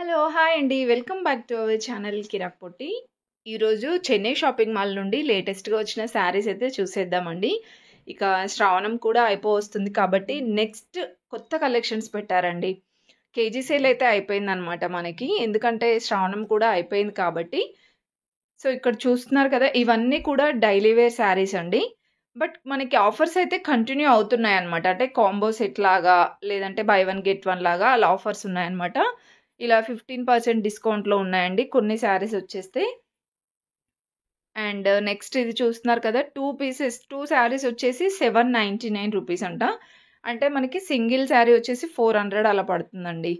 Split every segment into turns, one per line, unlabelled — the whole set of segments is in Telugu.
హలో! హాయ్ అండి. Welcome back to our channel Kirak Potti. ఈరోజు చెన్నై షాపింగ్ మాల్ నుండి లేటెస్ట్‌గా వచ్చిన శారీస్ అయితే చూసేద్దామండి. ఇక శ్రావణం కూడా అయిపోవస్తుంది కాబట్టి నెక్స్ట్ కొత్త కలెక్షన్స్ పెట్టారండి. కేజీ సేల్ అయితే అయిపోయిందనమాట మనకి. ఎందుకంటే శ్రావణం కూడా అయిపోయింది కాబట్టి. సో, ఇక్కడ చూస్తున్నారు కదా! ఇవన్నీ కూడా డైలీ వేర్ శారీస్ అండి. బట్ మనకి ఆఫర్స్ అయితే కంటిన్యూ అవుతున్నాయన్నమాట. అంటే కాంబో సెట్ లాగా, లేదంటే బై వన్ గెట్ వన్ లాగా అలా ఆఫర్స్ ఉన్నాయన్నమాట. ఇలా 15% డిస్కౌంట్‌లో ఉన్నాయండి కొన్ని శారీస్ వచ్చేస్తే. అండ్ నెక్స్ట్ ఇది చూస్తున్నారు కదా! 2 శారీస్ వచ్చేసి రూ. 799 అంట. అంటే మనకి సింగిల్ శారీ వచ్చేసి 400 అలా పడుతుందండి.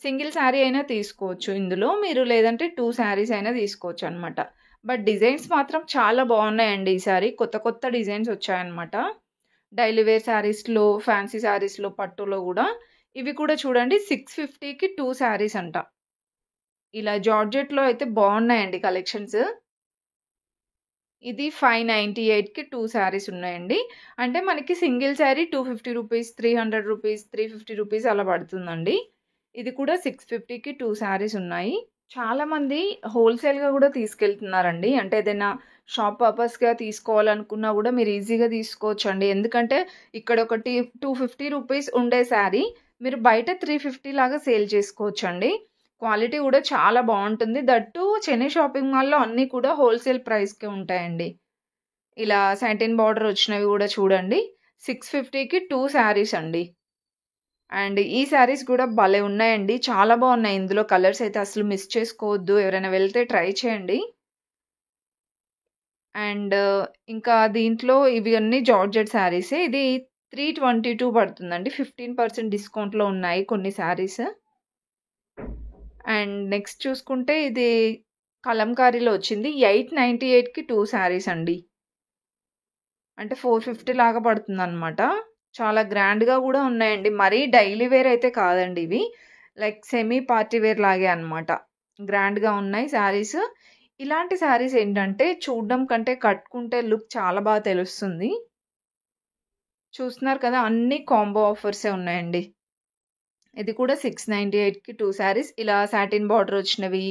సింగిల్ శారీ అయినా తీసుకోవచ్చు ఇందులో. మీరు లేదంటే 2 శారీస్ అయినా తీసుకోవచ్చనమాట. బట్ డిజైన్స్ మాత్రం చాలా బాగున్నాయండి ఈసారి. కొత్త కొత్త డిజైన్స్ వచ్చాయన్నమాట. డైలీ వేర్ శారీస్‌లో, ఫ్యాన్సీ శారీస్‌లో, పట్టులో గూడా. ఇవి కూడా చూడండి 650కి 2 శారీస్ అంట. ఇలా జార్జెట్‌లో అయితే బాగున్నాయండి కలెక్షన్స్. ఇది 598కి 2 శారీస్ ఉన్నాయండి. అంటే మనకి సింగిల్ శారీ రూ. 250, రూ. 300, రూ. 350 అలా పడుతుందండి. ఇది కూడా 650కి 2 శారీస్ ఉన్నాయి. చాలామంది హోల్‌సేల్‌గా గూడా తీసుకెళ్తున్నారండి. అంటే ఏదైనా షాప్ పర్పస్‌గా తీసుకోవాలనుకున్నా గూడా మీరు ఈజీగా తీసుకోవచ్చండి. ఎందుకంటే ఇక్కడ ఒకటి రూ. 250 ఉండే శారీ మీరు బయట 350 లాగా సేల్ చేసుకోవచ్చండి. క్వాలిటీ గూడా చాలా బావుంటుంది. దట్ టూ చెన్నై షాపింగ్ మాల్‌లో అన్నీ కూడా హోల్‌సేల్ ప్రైస్‌కే ఉంటాయండి. ఇలా సాటిన్ బార్డర్ వచ్చినవి గూడా చూడండి. 650కి 2 శారీస్ అండి. అండ్ ఈ శారీస్ గూడా భలే ఉన్నాయండి. చాలా బావున్నాయి. ఇందులో కలర్స్ అయితే అసలు మిస్ చేసుకోవద్దు. ఎవరైనా వెళ్తే ట్రై చేయండి. అండ్ ఇంకా దీంట్లో ఇవి అన్నీ జార్జెట్ శారీసే. ఇది 322 పడుతుందండి. 15% డిస్కౌంట్‌లో ఉన్నాయి కొన్ని శారీస్. అండ్ నెక్స్ట్ చూసుకుంటే ఇది కలంకారీలో వచ్చింది. 898కి 2 శారీస్ అండి. అంటే 450 లాగా పడుతుందనమాట. చాలా గ్రాండ్‌గా గూడా ఉన్నాయండి. మరీ డైలీ వేర్ అయితే కాదండి ఇవి. లైక్ సెమీ పార్టీ వేర్ లాగే అనమాట. గ్రాండ్‌గా ఉన్నాయి శారీస్. ఇలాంటి శారీస్ ఏంటంటే చూడడం కంటే కట్టుకుంటే లుక్ చాలా బాగా తెలుస్తుంది. చూస్తున్నారు కదా! అన్నీ కాంబో ఆఫర్సే ఉన్నాయండి. ఇది కూడా 698కి 2 శారీస్. ఇలా సాటిన్ బార్డర్ వచ్చినవి,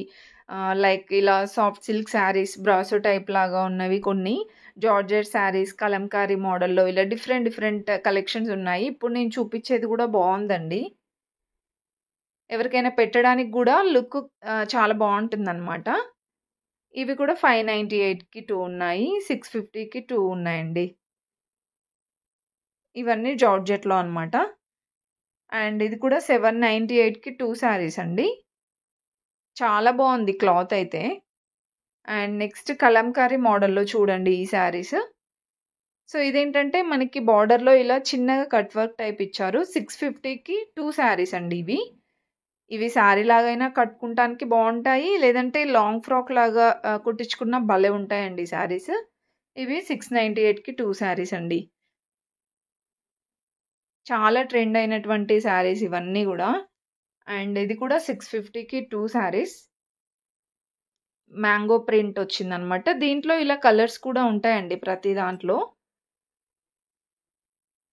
లైక్ ఇలా soft silk saris, brasso type లాగా ఉన్నవి కొన్ని, జార్జెట్ శారీస్, కలంకారీ మోడల్‌లో ఇలా డిఫరెంట్ డిఫరెంట్ కలెక్షన్స్ ఉన్నాయి. ఇప్పుడు నేను చూపించేది కూడా బావుందండి. ఎవరికైనా పెట్టడానికి గూడా లుక్ చాలా బావుంటుందనమాట. ఇవి కూడా 598కి 2 ఉన్నాయి. 650కి 2 ఉన్నాయండి. ఇవన్నీ జార్జెట్‌లో అనమాట. అండ్ ఇది కూడా 798కి 2 శారీస్ అండి. చాలా బావుంది క్లాత్ అయితే. అండ్ నెక్స్ట్ కలంకారీ మోడల్‌లో చూడండి ఈ శారీస్. సో, ఇదేంటంటే మనకి బార్డర్‌లో ఇలా చిన్నగా కట్ వర్క్ టైప్ ఇచ్చారు. 650కి 2 శారీస్ అండి ఇవి. ఇవి శారీ లాగైనా కట్టుకుంటానికి బావుంటాయి. లేదంటే లాంగ్ ఫ్రాక్ లాగా కుట్టించుకున్న భలే ఉంటాయండి శారీస్. ఇవి 698కి 2 శారీస్ అండి. చాలా ట్రెండ్ అయినటువంటి శారీస్ ఇవన్నీ గూడా. అండ్ ఇది కూడా 650కి 2 శారీస్. మ్యాంగో ప్రింట్ వచ్చిందనమాట. దీంట్లో ఇలా కలర్స్ కూడా ఉంటాయండి ప్రతి దాంట్లో.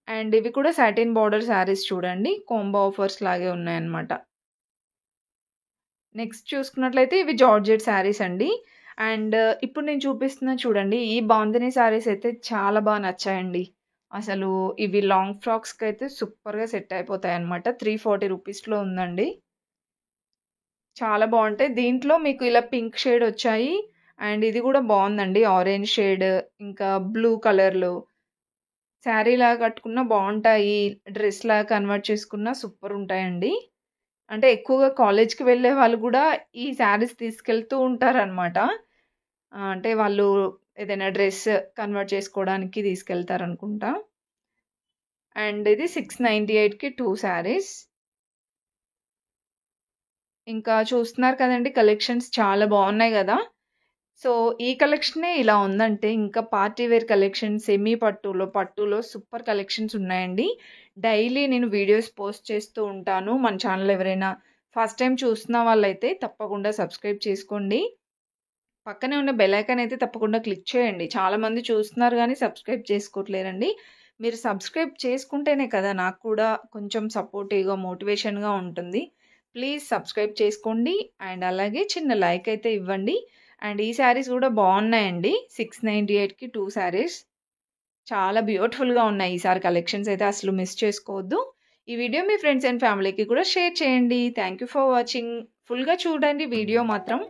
అండ్ ఇవి కూడా సాటిన్ బార్డర్ శారీస్ చూడండి. కాంబో ఆఫర్స్ లాగే ఉన్నాయన్నమాట. నెక్స్ట్ చూసుకున్నట్లయితే ఇవి జార్జెట్ శారీస్ అండి. అండ్ ఇప్పుడు నేను చూపిస్తున్నా చూడండి. ఈ బాందిని శారీస్ అయితే చాలా బా నచ్చాయండి. అసలు ఇవి లాంగ్ ఫ్రాక్స్‌కైతే సూపర్‌గా సెట్ అయిపోతాయన్నమాట. 340 ఉందండి. చాలా బావుంటాయి. దీంట్లో మీకు ఇలా పింక్ షేడ్ వచ్చాయి. అండ్ ఇది కూడా బావుందండి. ఆరెంజ్ షేడ్, ఇంకా బ్లూ కలర్‌లో. శారీలాగా కట్టుకున్నా బావుంటాయి. డ్రెస్‌లాగా కన్వర్ట్ చేసుకున్నా సూపరుంటాయండి. అంటే ఎక్కువగా కాలేజ్‌కి వెళ్ళే వాళ్ళు గూడా ఈ శారీస్ తీసుకెళ్తూ ఉంటారనమాట. అంటే వాళ్ళు ఏదైనా డ్రెస్ కన్వర్ట్ చేసుకోవడానికి తీసుకెళ్తారనుకుంటా. అండ్ ఇది 698కి 2 శారీస్. ఇంకా చూస్తున్నారు కదండీ కలెక్షన్స్ చాలా బావున్నాయి గదా! సో, ఈ కలెక్షనే ఇలా ఉందంటే, ఇంకా పార్టీ వేర్ కలెక్షన్ సెమీ పట్టులో సూపర్ కలెక్షన్స్ ఉన్నాయండి. డైలీ నేను వీడియోస్ పోస్ట్ చేస్తూ ఉంటాను. మన ఛానల్ ఎవరైనా ఫస్ట్ టైమ్ చూస్తున్న వాళ్ళైతే తప్పకుండా సబ్స్క్రైబ్ చేసుకోండి. పక్కనే ఉన్న బెల్ ఐకాన్ అయితే తప్పకుండా క్లిక్ చేయండి. చాలామంది చూస్తున్నారు గానీ సబ్స్క్రైబ్ చేసుకోవట్లేరండి. మీరు సబ్స్క్రైబ్ చేసుకుంటేనే కదా నాకు కూడా కొంచెం సపోర్టివ్‌గా, మోటివేషన్‌గా ఉంటుంది. ప్లీజ్ సబ్స్క్రైబ్ చేసుకోండి. అండ్ అలాగే చిన్న లైక్ అయితే ఇవ్వండి. అండ్ ఈ శారీస్ కూడా బాగున్నాయండి. 698కి 2 శారీస్ చాలా బ్యూటిఫుల్గా ఉన్నాయి. ఈసారి కలెక్షన్స్ అయితే అసలు మిస్ చేసుకోవద్దు. ఈ వీడియో మీ ఫ్రెండ్స్ అండ్ ఫ్యామిలీకి కూడా షేర్ చేయండి. Thank you for watching. ఫుల్గా చూడండి వీడియో మాత్రం.